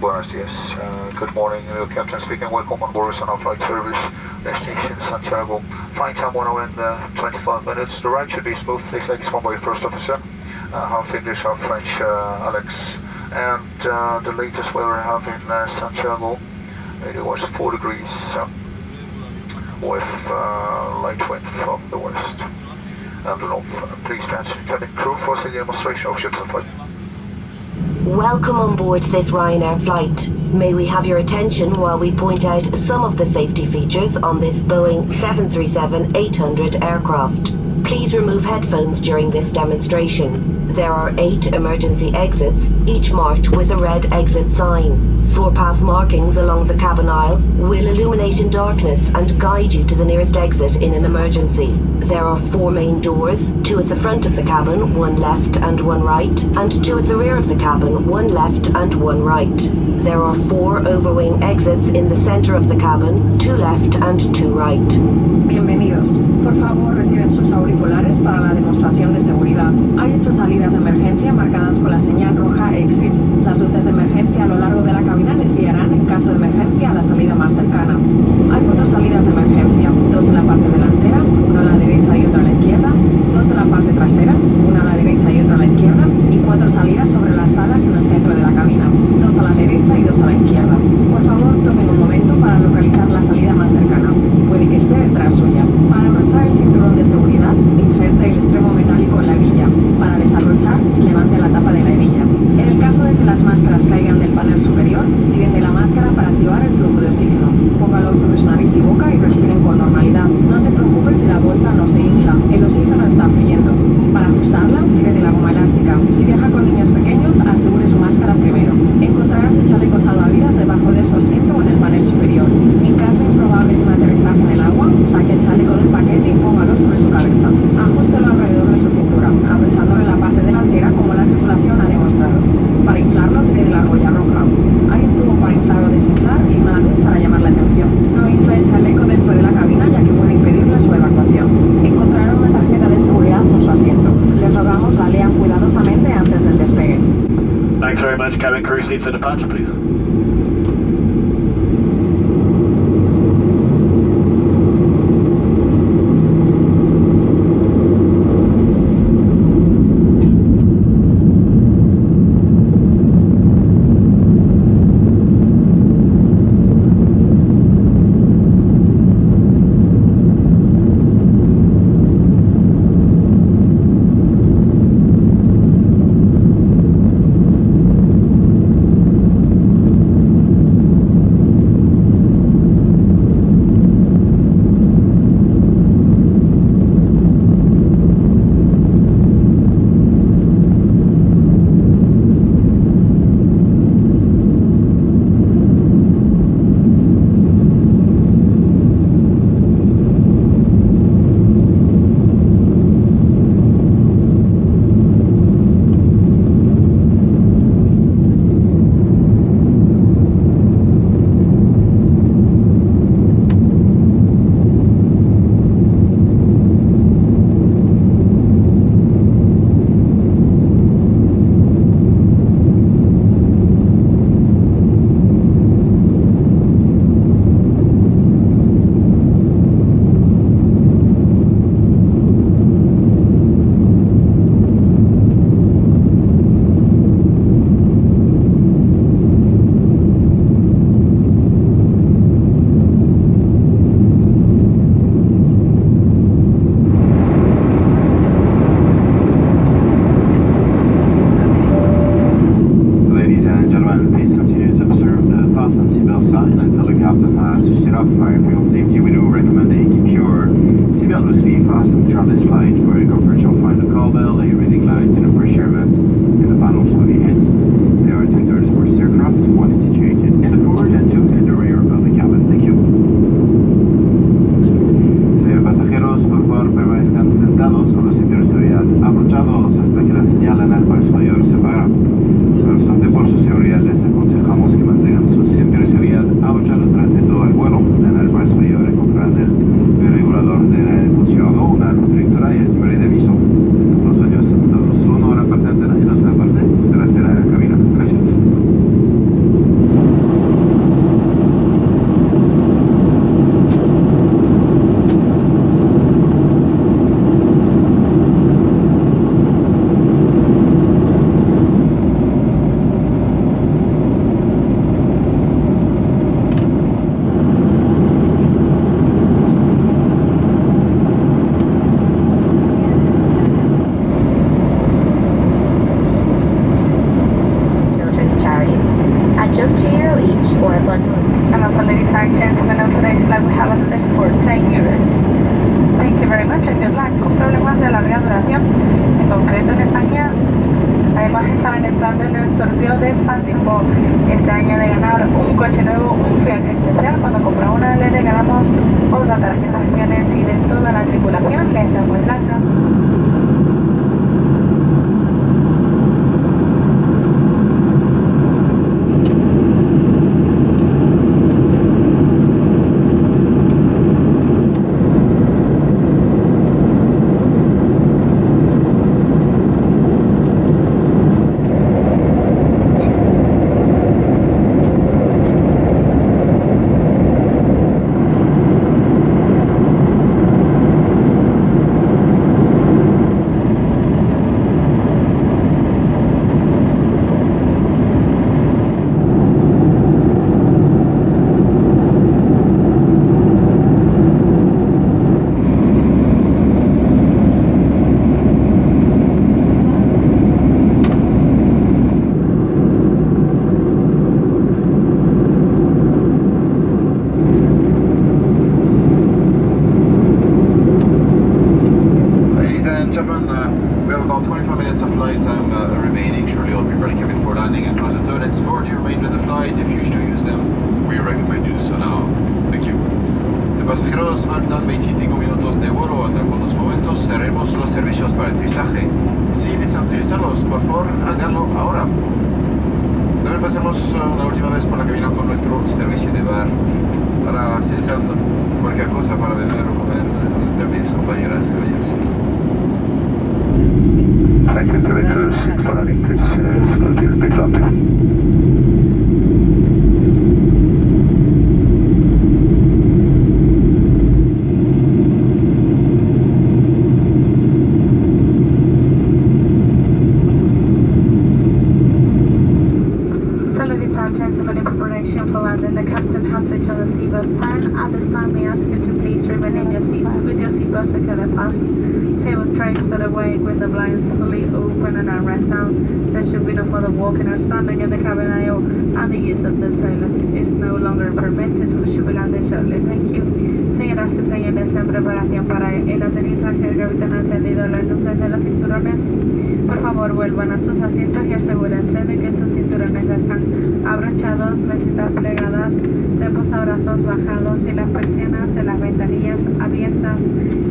Buenos dias. Good morning, Captain speaking. Welcome on board on our flight service. Destination Santiago. Flying time 1 hour and 25 minutes. The ride should be smooth. Please take this one by your first officer. Half English, half French, Alex. And the latest weather I have in Santiago, it was 4 degrees with light wind from the west and the north. Please transfer cabin crew for a demonstration of ships and flight. Welcome on board this Ryanair flight. May we have your attention while we point out some of the safety features on this Boeing 737-800 aircraft. Please remove headphones during this demonstration. There are 8 emergency exits, each marked with a red exit sign. Four-path markings along the cabin aisle will illuminate in darkness and guide you to the nearest exit in an emergency. There are 4 main doors, 2 at the front of the cabin, 1 left and 1 right, and 2 at the rear of the cabin, 1 left and 1 right. There are 4 overwing exits in the center of the cabin, 2 left and 2 right. Bienvenidos. Por favor, retiren sus auriculares para la demostración de seguridad. Hay 8 salidas de emergencia marcadas con la señal roja Exit. Las luces de emergencia a lo largo de la cabina les guiarán en caso de emergencia a la salida más cercana. Hay 4 salidas de emergencia, 2 en la parte delantera, 1 a la derecha y otra a la izquierda, 2 en la parte trasera, 1 a la derecha y otra a la izquierda, y 4 salidas sobre las alas en el centro de la cabina, 2 a la derecha y 2 a la izquierda. Por favor, tomen un momento para localizar la salida más cercana. Puede que esté detrás suya. Para abrochar el cinturón de seguridad, inserte el extremo metálico en la hebilla. Para desabrochar, levante la tapa de la hebilla. En el caso de que las máscaras caigan del panel superior, tiren de la máscara para activar el flujo de oxígeno. Póngalo sobre su nariz y boca y respiren con normalidad. No se preocupe si la bolsa no se hincha. El oxígeno está fluyendo. Para ajustarla, tire de la goma elástica. Si viaja con niños pequeños, asegure su máscara primero. Encontrará su chaleco salvavidas debajo de su asiento o en el panel superior. En caso improbable de un aterrizaje en el agua, saque el chaleco del paquete y póngalo sobre su cabeza. Ajústelo alrededor de su cintura, abrochándolo en la parte delantera como la tripulación ha demostrado. Para inflarlo, tire de la argolla roja. Hay un tubo para inflar o desinflar y una luz para llamar la atención. No infle el chaleco dentro de la cabina ya que puede impedirle su evacuación. Encontrarán una tarjeta de seguridad con su asiento. Les rogamos la lean cuidadosamente antes del despegue. Thanks very much. Cabin crew, seat for departure, please. con los cinturones de seguridad abrochados hasta que la señal en el paso mayor se apaga. No obstante, por su seguridad les aconsejamos que mantengan sus cinturones de seguridad abrochados durante todo el vuelo. En el paso mayor encontrarán el regulador de funcionado, una lectora y el timbre de aviso. Los baños son todos uno en la parte antena y dos en la parte trasera de la cabina. Gracias. Este año de ganar un coche nuevo, un Fiat especial. Cuando compra una LED ganamos otra tarjeta de acciones y de toda la tripulación les damos blanca. Vuelvan a sus asientos y asegúrense de que sus cinturones están abrochados, mesitas plegadas, reposabrazos bajados y las persianas de las ventanillas abiertas.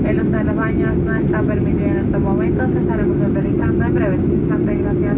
El uso de los baños no está permitido en estos momentos. Estaremos autorizando en breves instantes. Gracias.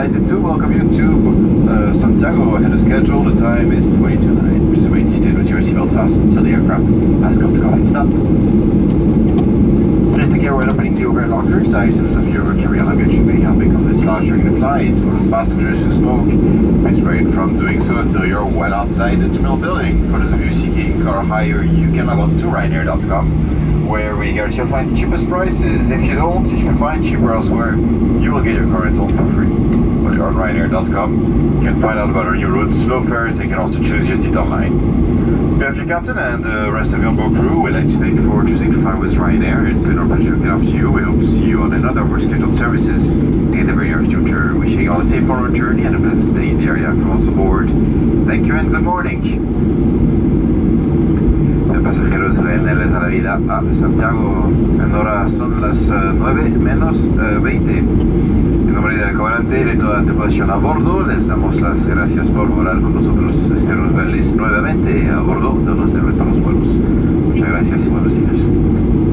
delighted to welcome you to Santiago ahead of schedule. The time is 22:09. Please remain seated with your seatbelt fastened until the aircraft has come to complete stop. Please take care when opening the overhead lockers. Items of your carry-on luggage may help become dislodged during the flight. For those passengers who smoke, please refrain from doing so until you're well outside the terminal building. For those of you seeking car hire, you can log on to Ryanair.com, where we guarantee you'll find the cheapest prices. If you don't, if you find cheaper elsewhere, you will get your car rental for free. While you're on Ryanair.com, you can find out about our new routes, low fares, and you can also choose your seat online. On behalf of your captain and the rest of the onboard crew, we'd like to thank you for choosing to fly with Ryanair. It's been our pleasure looking after you. We hope to see you on another of our scheduled services in the very near future. Wishing you all a safe forward journey and a pleasant stay in the area across the board. Thank you and good morning. Pasajeros de Ryanair les da la vida a Santiago. En hora son las 9 menos 20. En nombre del comandante y de toda la tripulación a bordo, les damos las gracias por volar con nosotros. Esperamos verles nuevamente a bordo de uno de nuestros vuelos. Muchas gracias y buenos días.